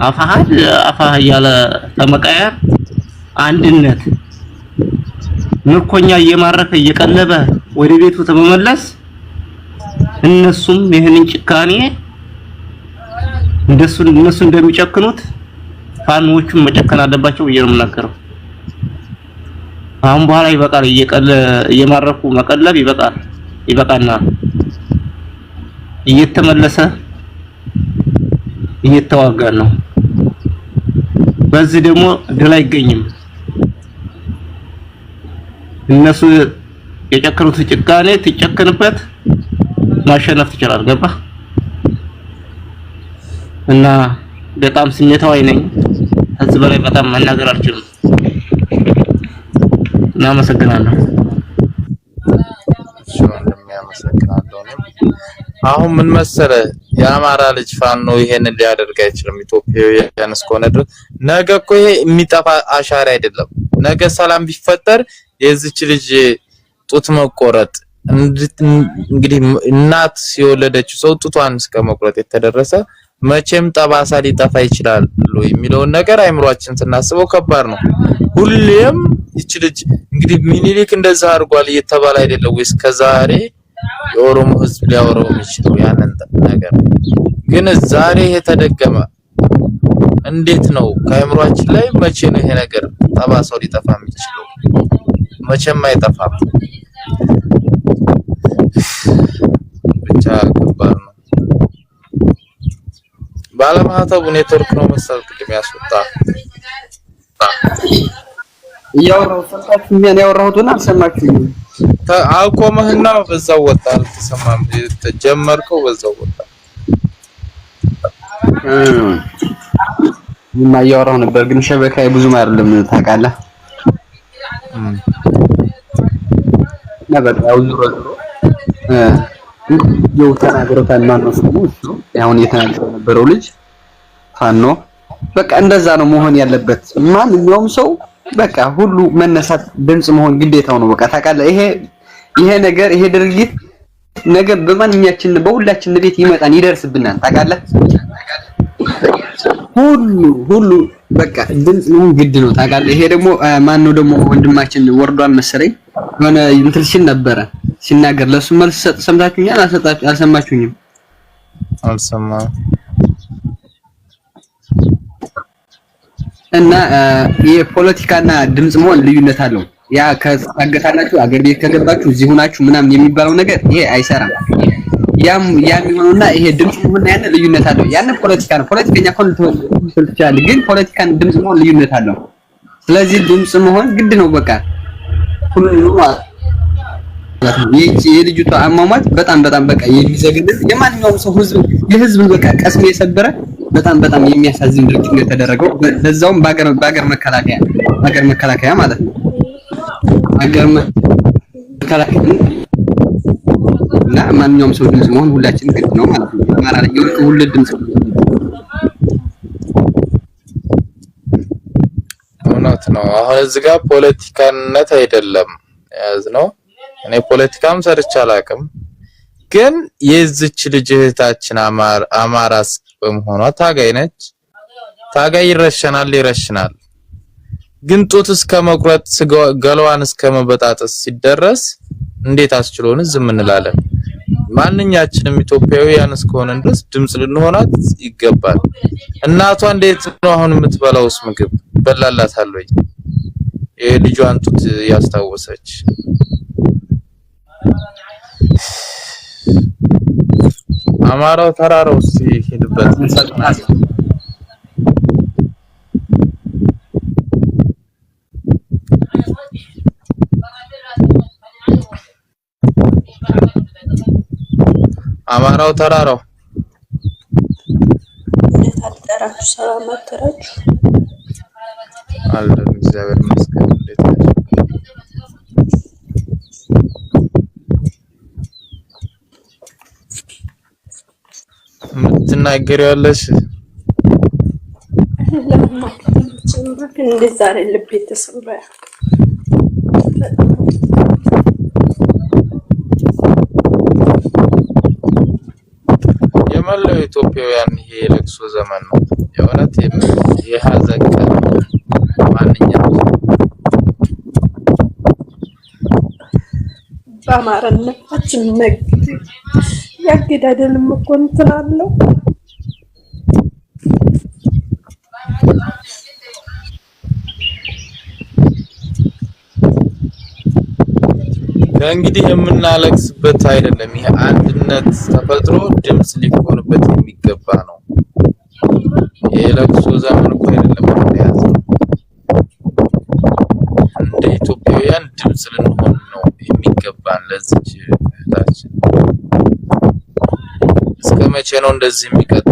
አፋህ ያለ ተመቃየር አንድነት ምርኮኛ እየማረከ እየቀለበ ወደ ቤቱ ተመለስ እነሱም ይሄንን ጭካኔ እነሱ እንደሚጨክኑት ፋኖቹም መጨከን አለባቸው እየምናገረው አሁን በኋላ ይበቃል እየማረኩ መቀለብ ይበቃና እየተመለሰ እየተዋጋ ነው በዚህ ደግሞ ድል አይገኝም እነሱ የጨከሩት ጭካኔ ትጨከንበት ማሸነፍ ትችላል ገባ እና በጣም ስሜታዊ ነኝ ከዚህ በላይ በጣም መናገር አልችልም እና አመሰግናለሁ አሁን ምን መሰለ የአማራ ልጅ ፋኖ ይሄንን ሊያደርግ አይችልም ኢትዮጵያውያን እስከሆነ ድረስ ነገ እኮ ይሄ የሚጠፋ አሻራ አይደለም ነገ ሰላም ቢፈጠር የዚች ልጅ ጡት መቆረጥ እንግዲህ እናት ሲወለደች ሰው ጡቷን እስከመቁረጥ የተደረሰ መቼም ጠባሳ ሊጠፋ ይችላል የሚለውን ነገር አይምሮአችን ስናስበው ከባድ ነው ሁሌም እቺ ልጅ እንግዲህ ሚኒሊክ እንደዛ አድርጓል እየተባለ አይደለም ወይስ ከዛሬ የኦሮሞ ህዝብ ሊያወራው የሚችለው ያንን ነገር ግን ዛሬ የተደገመ እንዴት ነው ከአይምሮአችን ላይ መቼ ነው ይሄ ነገር ጠባሳው ሊጠፋ የሚችለው መቼም አይጠፋም ብቻ ከባድ ነው ባለማህተቡ ኔትወርክ ነው መሰል ቅድም ያስወጣ ያወራው ሰምታችሁ ምን ያወራሁትና አልሰማችሁኝም አልቆመህና በዛው ወጣ አልተሰማም ተጀመርከው በዛው ወጣ ያወራው ነበር ግን ሸበካዬ ብዙም አይደለም ታውቃለህ ነበር ያው ዙሮ የው ተናገረታል ማነው ስሙ እሱ አሁን እየተናገረ ነበረው ልጅ ፋኖ በቃ እንደዛ ነው መሆን ያለበት ማንኛውም ሰው በቃ ሁሉ መነሳት ድምጽ መሆን ግዴታው ነው በቃ ታውቃለህ ይሄ ነገር ይሄ ድርጊት ነገ በማንኛችን በሁላችን ቤት ይመጣን ይደርስብናል ታውቃለህ ሁሉ በቃ ድምጽ ነው ግድ ነው ታውቃለህ ይሄ ደግሞ ማን ነው ደግሞ ወንድማችን ወርዷን መሰለኝ የሆነ እንትልሽን ነበረ ሲናገር ለሱ መልስ ሰምታችሁኛል አልሰማችሁኝም አልሰማም እና የፖለቲካና ድምጽ መሆን ልዩነት አለው ያ ከታገታላችሁ አገር ቤት ከገባችሁ እዚህ ሆናችሁ ምናምን የሚባለው ነገር ይሄ አይሰራም ያም ይሆንና ይሄ ድምጽ መሆንና ያን ልዩነት አለው ያን ፖለቲካ ነው ፖለቲከኛ ኮንትሮል ግን ፖለቲካን ድምጽ መሆን ልዩነት አለው ስለዚህ ድምጽ መሆን ግድ ነው በቃ ሁሉ የልጅቷ አሟሟት በጣም በቃ የሚዘግንን የማንኛውም ሰው የህዝብ በቃ ቀስም የሰበረ በጣም የሚያሳዝን ድርጊት ነው የተደረገው ለዛውም በአገር መከላከያ ማለት ነው አገር መከላከያ እና ማንኛውም ሰው ድምጽ መሆን ሁላችን ግድ ነው ማለት ነው አማራ ላይ ሁሉ ድምጽ እውነት ነው አሁን እዚህ ጋር ፖለቲካነት አይደለም ያዝነው እኔ ፖለቲካም ሰርቻ አላቅም ግን የዚች ልጅ እህታችን አማራስ በመሆኗ ታጋይ ነች ታጋይ ይረሽናል ግን ጡት እስከ መቁረጥ ገለዋን እስከ መበጣጠስ ሲደረስ እንዴት አስችሎን ዝም እንላለን ማንኛችንም ኢትዮጵያውያን እስከሆነን ድረስ ድምጽ ልንሆናት ይገባል እናቷ እንዴት ነው አሁን የምትበላውስ ምግብ በላላታል ወይ የልጇን ጡት ያስታወሰች አማራው ተራራው ሲሄድበት አማራው ተራራው ታጠራችሁ ሰላም አጠራችሁ አለን እግዚአብሔር ይመስገን እንዴት ነው ምትናገሪያለሽ እንደዛ አይደል ልብ የተሰበረ የመላው ኢትዮጵያውያን ይሄ ለቅሶ ዘመን ነው የእውነት የሐዘን ቀን ማንኛውም በአማራነታችን ነግድ ያገዳደልም እኮ እንትን አለው። እንግዲህ የምናለቅስበት አይደለም። ይሄ አንድነት ተፈጥሮ ድምጽ ሊሆንበት የሚገባ ነው። የለቅሶ ዘመን እኮ አይደለም ያዘው። እንደ ኢትዮጵያውያን ድምጽ ልንሆን ነው የሚገባን ለዚህ እህታችን። እስከ መቼ ነው እንደዚህ የሚቀጥለው?